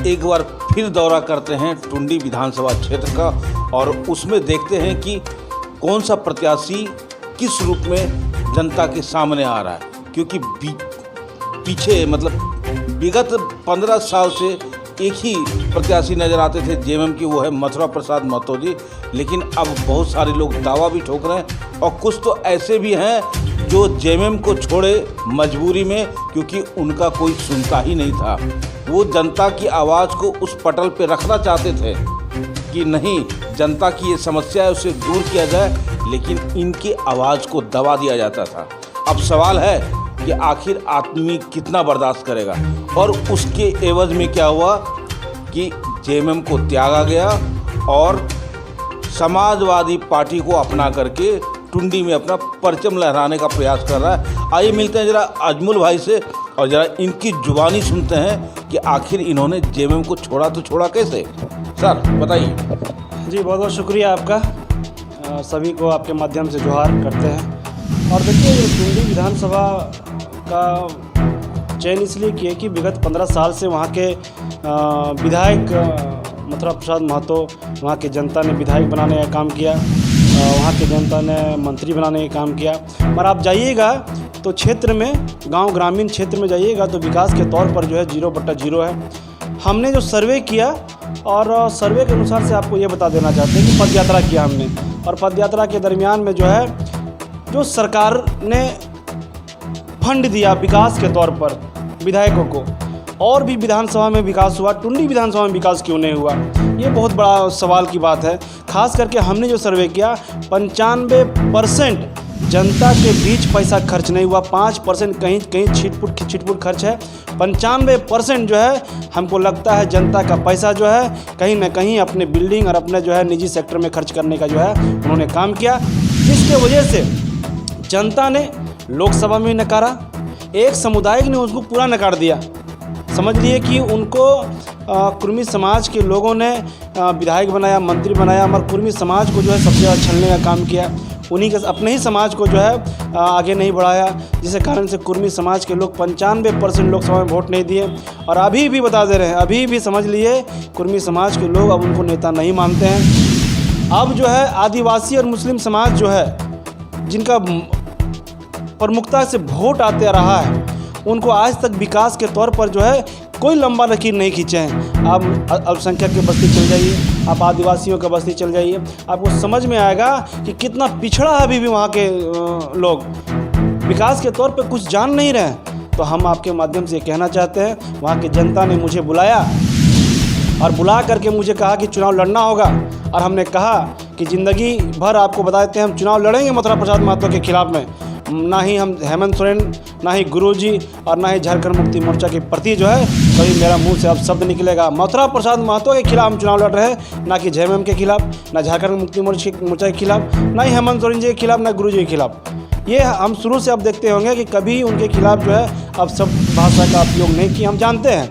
एक बार फिर दौरा करते हैं टुंडी विधानसभा क्षेत्र का और उसमें देखते हैं कि कौन सा प्रत्याशी किस रूप में जनता के सामने आ रहा है। क्योंकि पीछे मतलब विगत 15 साल से एक ही प्रत्याशी नज़र आते थे जेएमएम की, वो है मथुरा प्रसाद महतो जी। लेकिन अब बहुत सारे लोग दावा भी ठोक रहे हैं और कुछ तो ऐसे भी हैं जो जेएमएम को छोड़े मजबूरी में, क्योंकि उनका कोई सुनता ही नहीं था। वो जनता की आवाज़ को उस पटल पे रखना चाहते थे कि नहीं, जनता की ये समस्या है उसे दूर किया जाए, लेकिन इनकी आवाज़ को दबा दिया जाता था। अब सवाल है कि आखिर आदमी कितना बर्दाश्त करेगा। और उसके एवज में क्या हुआ कि जेएमएम को त्यागा गया और समाजवादी पार्टी को अपना करके टुंडी में अपना परचम लहराने का प्रयास कर रहा है। आइए मिलते हैं जरा अजमल भाई से और जरा इनकी जुबानी सुनते हैं कि आखिर इन्होंने जेएमएम को छोड़ा तो छोड़ा कैसे। सर बताइए। जी बहुत बहुत शुक्रिया आपका। सभी को आपके माध्यम से जोहार करते हैं। और देखिए, टुंडी विधानसभा का चयन इसलिए किया कि विगत 15 साल से वहाँ के विधायक मथुरा प्रसाद महतो, वहाँ के जनता ने विधायक बनाने का काम किया, वहाँ के जनता ने मंत्री बनाने का काम किया। पर आप जाइएगा तो क्षेत्र में, गांव ग्रामीण क्षेत्र में जाइएगा तो विकास के तौर पर जो है 0/0 है। हमने जो सर्वे किया और सर्वे के अनुसार से आपको ये बता देना चाहते हैं कि पद यात्रा किया हमने, और पद यात्रा के दरमियान में जो है जो सरकार ने फंड दिया विकास के तौर पर विधायकों को, और भी विधानसभा में विकास हुआ, टुंडी विधानसभा में विकास क्यों नहीं हुआ, ये बहुत बड़ा सवाल की बात है। खास करके हमने जो सर्वे किया 95% जनता के बीच पैसा खर्च नहीं हुआ, 5% कहीं कहीं छिटपुट खर्च है। 95% जो है हमको लगता है जनता का पैसा जो है कहीं ना कहीं अपने बिल्डिंग और अपने जो है निजी सेक्टर में खर्च करने का जो है उन्होंने काम किया, जिसके वजह से जनता ने लोकसभा में नकारा, एक समुदाय ने उसको पूरा नकार दिया। समझ लिए कि उनको कुर्मी समाज के लोगों ने विधायक बनाया, मंत्री बनाया, मगर कुर्मी समाज को जो है सबसे ज़्यादा छलने का काम किया। उन्हीं के अपने ही समाज को जो है आगे नहीं बढ़ाया, जिसके कारण से कुर्मी समाज के लोग 95% लोकसभा में वोट नहीं दिए। और अभी भी बता दे रहे हैं, अभी भी समझ लिए कुर्मी समाज के लोग अब उनको नेता नहीं मानते हैं। अब जो है आदिवासी और मुस्लिम समाज जो है, जिनका प्रमुखता से वोट आते रहा है, उनको आज तक विकास के तौर पर जो है कोई लंबा लकीर नहीं खींचे हैं। आप अल्पसंख्यक की बस्ती चल जाइए, आप आदिवासियों का बस्ती चल जाइए, आपको समझ में आएगा कि कितना पिछड़ा है अभी भी वहाँ के लोग, विकास के तौर पे कुछ जान नहीं रहे। तो हम आपके माध्यम से कहना चाहते हैं, वहाँ की जनता ने मुझे बुलाया और बुला करके मुझे कहा कि चुनाव लड़ना होगा, और हमने कहा कि ज़िंदगी भर आपको बता देते हैं हम चुनाव लड़ेंगे मथुरा प्रसाद महतो के खिलाफ में। ना ही हम हेमंत सोरेन, ना ही गुरुजी और ना ही झारखंड मुक्ति मोर्चा के प्रति जो है कभी मेरा मुंह से अब शब्द निकलेगा। मथुरा प्रसाद महतो के खिलाफ हम चुनाव लड़ रहे हैं, ना कि जेएमएम के खिलाफ, ना झारखंड मुक्ति मोर्चा के खिलाफ, ना ही हेमंत सोरेन जी के खिलाफ, ना गुरुजी के खिलाफ। ये हम शुरू से अब देखते होंगे कि कभी उनके खिलाफ जो है अब सब भाषा का उपयोग नहीं किया। हम जानते हैं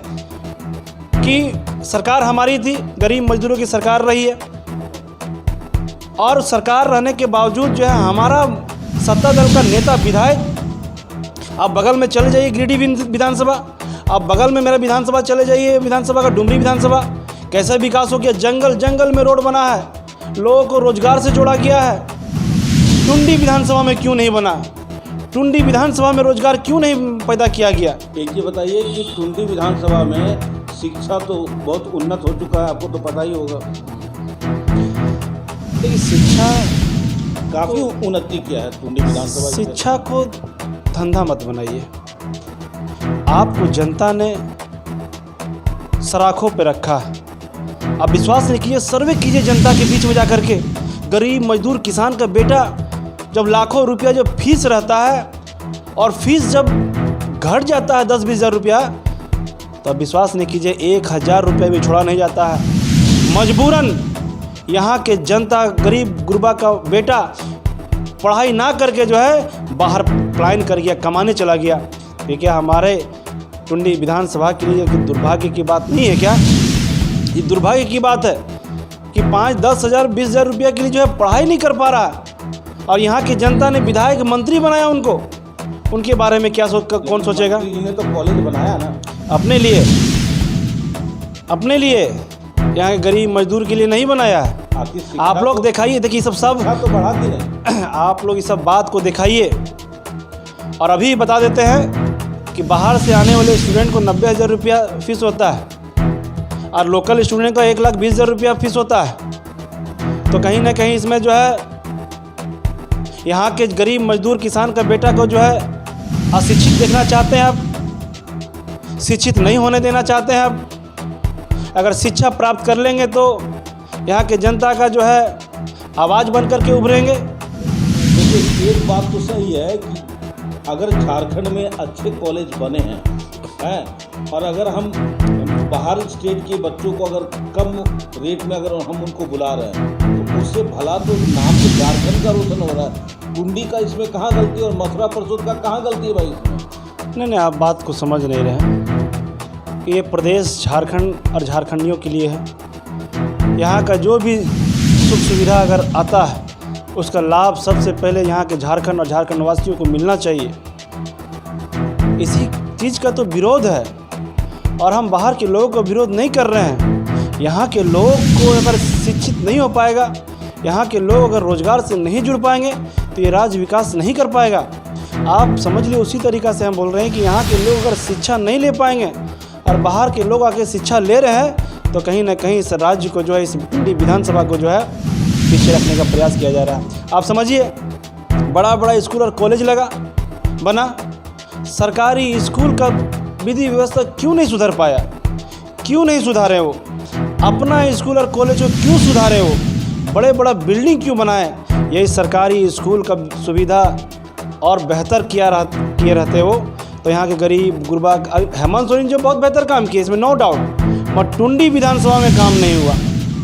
कि सरकार हमारी थी, गरीब मजदूरों की सरकार रही है, और सरकार रहने के बावजूद जो है हमारा सत्ता दल का नेता विधायक, आप बगल में चले जाइए गिरिडीह विधानसभा, आप बगल में मेरा विधानसभा चले जाइए विधानसभा का डुमरी विधानसभा, कैसा विकास हो गया। जंगल जंगल में रोड बना है, लोगों को रोजगार से जोड़ा गया है। टुंडी विधानसभा में क्यों नहीं बना? टुंडी विधानसभा में रोजगार क्यों नहीं पैदा किया गया? एक ये बताइए कि टुंडी विधानसभा में शिक्षा तो बहुत उन्नत हो चुका है, आपको तो पता ही होगा। देखिए, शिक्षा काफ़ी उन्नति किया है टुंडी विधानसभा। शिक्षा को धंधा मत बनाइए। आपको जनता ने सराखों पे रखा है, आप विश्वास नहीं कीजिए, सर्वे कीजिए जनता के बीच में जा कर के। गरीब मजदूर किसान का बेटा जब लाखों रुपया जब फीस रहता है, और फीस जब घट जाता है 10-20 हज़ार रुपया, तब विश्वास नहीं कीजिए 1,000 रुपया भी छोड़ा नहीं जाता है। मजबूरन यहाँ के जनता, गरीब गुरबा का बेटा पढ़ाई ना करके जो है बाहर पलायन कर गया, कमाने चला गया। ये क्या हमारे टुंडी विधानसभा के लिए दुर्भाग्य की बात नहीं है क्या? ये दुर्भाग्य की बात है कि 5-10 हज़ार 20 हज़ार रुपया के लिए जो है पढ़ाई नहीं कर पा रहा, और यहाँ की जनता ने विधायक मंत्री बनाया उनको। उनके बारे में क्या कौन सोचेगा? इन्हें तो कॉलेज बनाया ना अपने लिए। अपने लिए, यहाँ के गरीब मजदूर के लिए नहीं बनाया है। आखिर शिक्षा आप लोग तो- दिखाइए, देखिए सब शिक्षा तो बढ़ाती नहीं। आप लोग इस सब बात को दिखाइए और अभी बता देते हैं कि बाहर से आने वाले स्टूडेंट को 90,000 रुपया फीस होता है और लोकल स्टूडेंट का 1,20,000 रुपया फीस होता है। तो कहीं ना कहीं इसमें जो है यहाँ के गरीब मजदूर किसान का बेटा को जो है अशिक्षित देखना चाहते हैं आप, शिक्षित नहीं होने देना चाहते हैं आप। अगर शिक्षा प्राप्त कर लेंगे तो यहाँ के जनता का जो है आवाज़ बन करके उभरेंगे। देखिए, एक बात तो सही है कि अगर झारखंड में अच्छे कॉलेज बने हैं और अगर हम बाहर स्टेट के बच्चों को अगर कम रेट में अगर हम उनको बुला रहे हैं तो उससे भला तो नाम तो झारखंड का रोशन हो रहा है। टुंडी का इसमें कहाँ गलती है और मथुरा परसोद का कहाँ गलती है भाई इसमें? नहीं, आप बात को समझ नहीं रहे हैं। ये प्रदेश झारखंड और झारखंडियों के लिए है। यहाँ का जो भी सुख सुविधा अगर आता है उसका लाभ सबसे पहले यहाँ के झारखंड और झारखंड वासियों को मिलना चाहिए। इसी चीज़ का तो विरोध है और हम बाहर के लोगों का विरोध नहीं कर रहे हैं। यहाँ के लोग को अगर शिक्षित नहीं हो पाएगा, यहाँ के लोग अगर रोज़गार से नहीं जुड़ पाएंगे तो ये राज्य विकास नहीं कर पाएगा। आप समझ लीजिए, उसी तरीक़ा से हम बोल रहे हैं कि यहाँ के लोग अगर शिक्षा नहीं ले पाएंगे और बाहर के लोग आके शिक्षा ले रहे हैं तो कहीं ना कहीं इस राज्य को जो है, इस टुंडी विधानसभा को जो है पीछे रखने का प्रयास किया जा रहा है। आप समझिए, बड़ा बड़ा स्कूल और कॉलेज बना, सरकारी स्कूल का विधि व्यवस्था क्यों नहीं सुधर पाया? क्यों नहीं सुधारे वो? अपना स्कूल और कॉलेज को क्यों सुधारे वो? बड़े बड़ा बिल्डिंग क्यों बनाए? यही सरकारी स्कूल का सुविधा और बेहतर किए रहते हो तो यहाँ के गरीब गुरबा, हेमंत सोरेन जो बहुत बेहतर काम किए, इसमें नो डाउट, मगर टुंडी विधानसभा में काम नहीं हुआ।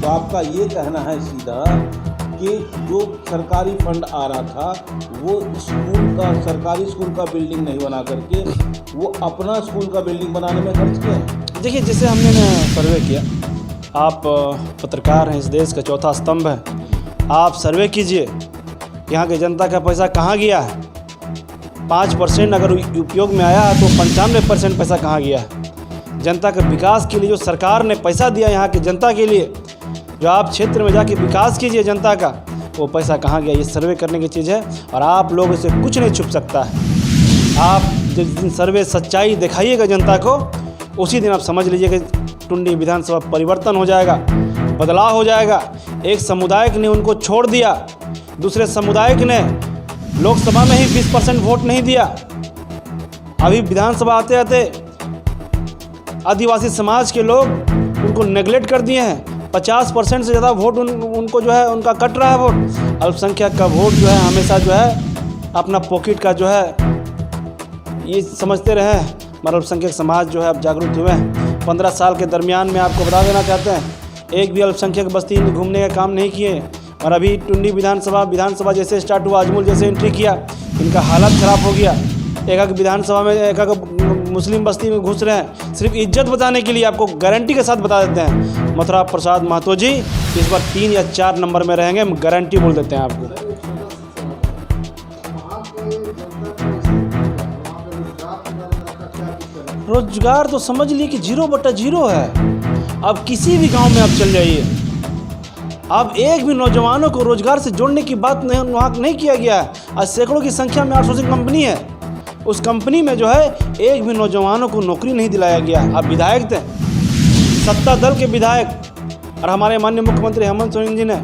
तो आपका ये कहना है सीधा कि जो सरकारी फंड आ रहा था वो सरकारी स्कूल का बिल्डिंग नहीं बना करके वो अपना स्कूल का बिल्डिंग बनाने में खर्च किया है। देखिए, जैसे हमने सर्वे किया, आप पत्रकार हैं, इस देश का चौथा स्तंभ है, आप सर्वे कीजिए यहाँ के जनता का पैसा कहाँ गया है। 5% अगर उपयोग में आया है तो 95% पैसा कहाँ गया है? जनता के विकास के लिए जो सरकार ने पैसा दिया यहाँ की जनता के लिए, जो आप क्षेत्र में जाके विकास कीजिए जनता का, वो पैसा कहाँ गया? ये सर्वे करने की चीज़ है और आप लोगों से कुछ नहीं छुप सकता है। आप जिस दिन सर्वे सच्चाई दिखाइएगा जनता को, उसी दिन आप समझ लीजिए कि टुंडी विधानसभा परिवर्तन हो जाएगा, बदलाव हो जाएगा। एक समुदाय ने उनको छोड़ दिया, दूसरे समुदाय ने लोकसभा में ही 20% वोट नहीं दिया। अभी विधानसभा आते आते आदिवासी समाज के लोग उनको नेगलेक्ट कर दिए हैं। 50% से ज़्यादा वोट उनको जो है उनका कट रहा है वोट। अल्पसंख्यक का वोट जो है हमेशा जो है अपना पॉकेट का जो है ये समझते रहे, मगर अल्पसंख्यक समाज जो है अब जागरूक हुए हैं। 15 साल के दरमियान में आपको बता देना चाहते हैं, एक भी अल्पसंख्यक बस्ती घूमने का काम नहीं किए। और अभी टुंडी विधानसभा जैसे स्टार्ट हुआ, आजमूल जैसे एंट्री किया, इनका हालत ख़राब हो गया। एक विधानसभा में एक मुस्लिम बस्ती में घुस रहे हैं, सिर्फ इज्जत बताने के लिए। आपको गारंटी के साथ बता देते हैं, मथुरा प्रसाद महतो जी इस बार 3 या 4 नंबर में रहेंगे, हम गारंटी बोल देते हैं आपको। रोजगार तो समझ लिए कि 0/0 है। अब किसी भी गांव में आप चल जाइए, अब एक भी नौजवानों को रोजगार से जोड़ने की बात वहाँ नहीं किया गया है। आज सैकड़ों की संख्या में आउटसोर्सिंग कंपनी है, उस कंपनी में जो है एक भी नौजवानों को नौकरी नहीं दिलाया गया। अब विधायक थे, सत्ता दल के विधायक, और हमारे माननीय मुख्यमंत्री हेमंत सोरेन जी ने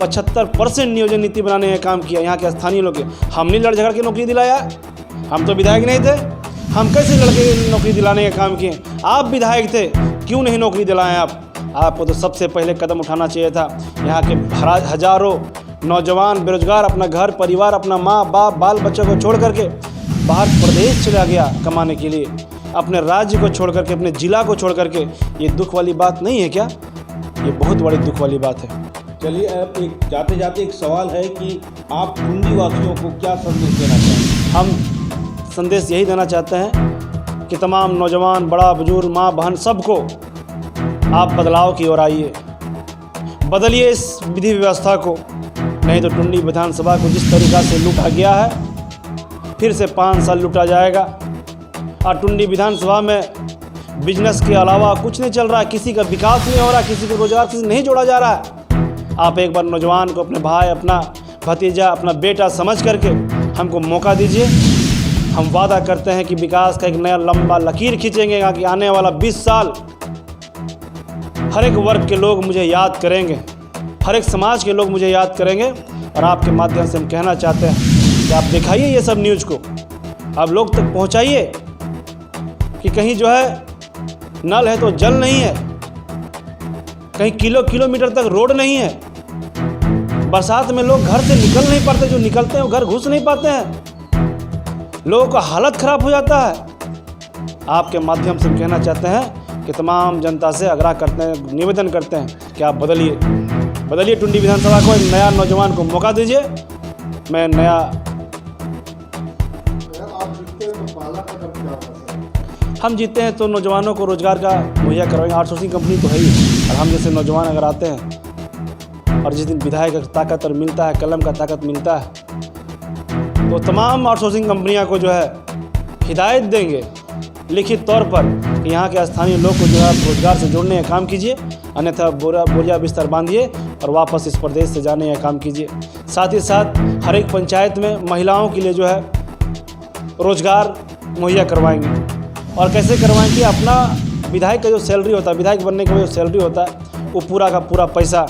75% नियोजन नीति बनाने का काम किया। यहाँ के स्थानीय लोग, हमने लड़ झगड़ के नौकरी दिलाया? हम तो विधायक नहीं थे, हम कैसे लड़के नौकरी दिलाने का काम किए? आप विधायक थे, क्यों नहीं नौकरी दिलाएं आप? आपको तो सबसे पहले कदम उठाना चाहिए था। यहाँ के हजारों नौजवान बेरोजगार अपना घर परिवार, अपना माँ बाप बाल बच्चों को छोड़ करके बाहर प्रदेश चला गया कमाने के लिए, अपने राज्य को छोड़ करके, अपने ज़िला को छोड़ करके। ये दुख वाली बात नहीं है क्या? ये बहुत बड़ी दुख वाली बात है। चलिए, अब एक जाते जाते एक सवाल है कि आप टुंडी वासियों को क्या संदेश देना चाहेंगे? हम संदेश यही देना चाहते हैं कि तमाम नौजवान, बड़ा बुजुर्ग, माँ बहन, सबको आप बदलाव की ओर आइए, बदलिए इस विधि व्यवस्था को, नहीं तो टुंडी विधानसभा को जिस तरीक़ा से लूटा गया है फिर से 5 साल लूटा जाएगा। और टुंडी विधानसभा में बिजनेस के अलावा कुछ नहीं चल रहा है, किसी का विकास नहीं हो रहा, किसी को रोजगार से नहीं जोड़ा जा रहा है। आप एक बार नौजवान को अपने भाई, अपना भतीजा, अपना बेटा समझ करके हमको मौका दीजिए। हम वादा करते हैं कि विकास का एक नया लंबा लकीर खींचेंगे कि आने वाला 20 साल हर एक वर्ग के लोग मुझे याद करेंगे, हर एक समाज के लोग मुझे याद करेंगे। और आपके माध्यम से हम कहना चाहते हैं कि आप दिखाइए ये सब न्यूज़ को, आप लोग तक पहुंचाइए कि कहीं जो है नल है तो जल नहीं है, कहीं किलोमीटर तक रोड नहीं है। बरसात में लोग घर से निकल नहीं पाते, जो निकलते हैं वो घर घुस नहीं पाते हैं, लोगों का हालत ख़राब हो जाता है। आपके माध्यम से हम कहना चाहते हैं कि तमाम जनता से आग्रह करते हैं, निवेदन करते हैं कि आप बदलिए टुंडी विधानसभा को, एक नया नौजवान को मौका दीजिए। मैं नया हम जीतते हैं तो नौजवानों को रोज़गार का मुहैया करवाएंगे। आउटसोर्सिंग कंपनी तो है ही, और हम जैसे नौजवान अगर आते हैं और जिस दिन विधायक का ताकत और मिलता है, कलम का ताकत मिलता है, तो तमाम आउटसोर्सिंग कंपनियां को जो है हिदायत देंगे लिखित तौर पर कि यहाँ के स्थानीय लोग को जो है रोजगार से जोड़ने का काम कीजिए, अन्यथा बोरिया बिस्तर बांधिए और वापस इस प्रदेश से जाने का काम कीजिए। साथ ही साथ हर एक पंचायत में महिलाओं के लिए जो है रोजगार मुहैया करवाएंगे। और कैसे करवाएंगे? अपना विधायक का जो सैलरी होता है, विधायक बनने का जो सैलरी होता है, वो पूरा का पूरा पैसा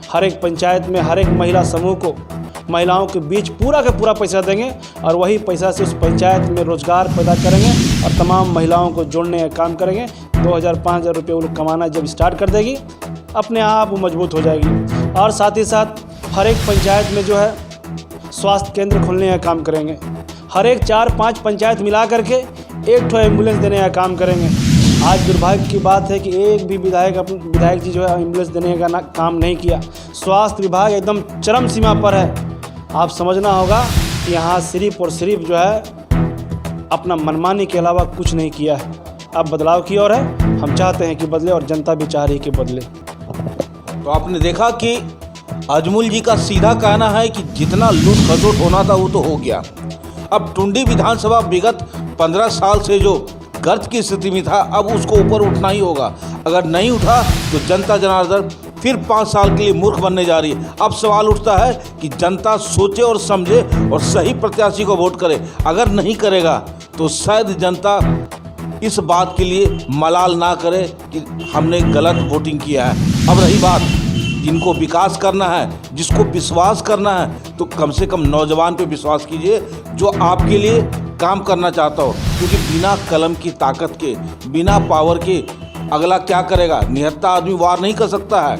हर एक पंचायत में, हर एक महिला समूह को, महिलाओं के बीच पूरा का पूरा पैसा देंगे और वही पैसा से उस पंचायत में रोज़गार पैदा करेंगे और तमाम महिलाओं को जोड़ने का काम करेंगे। 2000-5000 रुपये वो लोग कमाना जब स्टार्ट कर देगी, अपने आप वो मजबूत हो जाएगी। और साथ ही साथ हर एक पंचायत में जो है स्वास्थ्य केंद्र खोलने का काम करेंगे। हर एक 4-5 पंचायत मिला करके एक ठो एम्बुलेंस देने का काम करेंगे। आज दुर्भाग्य की बात है कि एक भी विधायक जी जो है एम्बुलेंस देने का काम नहीं किया। स्वास्थ्य विभाग एकदम चरम सीमा पर है। आप समझना होगा कि यहाँ सिर्फ और सिर्फ जो है अपना मनमानी के अलावा कुछ नहीं किया है। अब बदलाव की ओर है, हम चाहते हैं कि बदले और जनता भी चाह रही है कि बदले। तो आपने देखा कि अजमल जी का सीधा कहना है कि जितना लूट खसोट होना था वो तो हो गया। अब टुंडी विधानसभा विगत 15 साल से जो गर्त की स्थिति में था, अब उसको ऊपर उठना ही होगा। अगर नहीं उठा तो जनता जनार्दन फिर 5 साल के लिए मूर्ख बनने जा रही है। अब सवाल उठता है कि जनता सोचे और समझे और सही प्रत्याशी को वोट करे। अगर नहीं करेगा तो शायद जनता इस बात के लिए मलाल ना करे कि हमने गलत वोटिंग किया है। अब रही बात, जिनको विकास करना है, जिसको विश्वास करना है, तो कम से कम नौजवान पे विश्वास कीजिए जो आपके लिए काम करना चाहता हो। क्योंकि बिना कलम की ताकत के, बिना पावर के अगला क्या करेगा? निहत्था आदमी वार नहीं कर सकता है।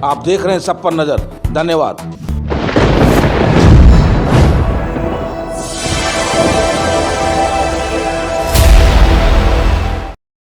आप देख रहे हैं सब पर नज़र। धन्यवाद।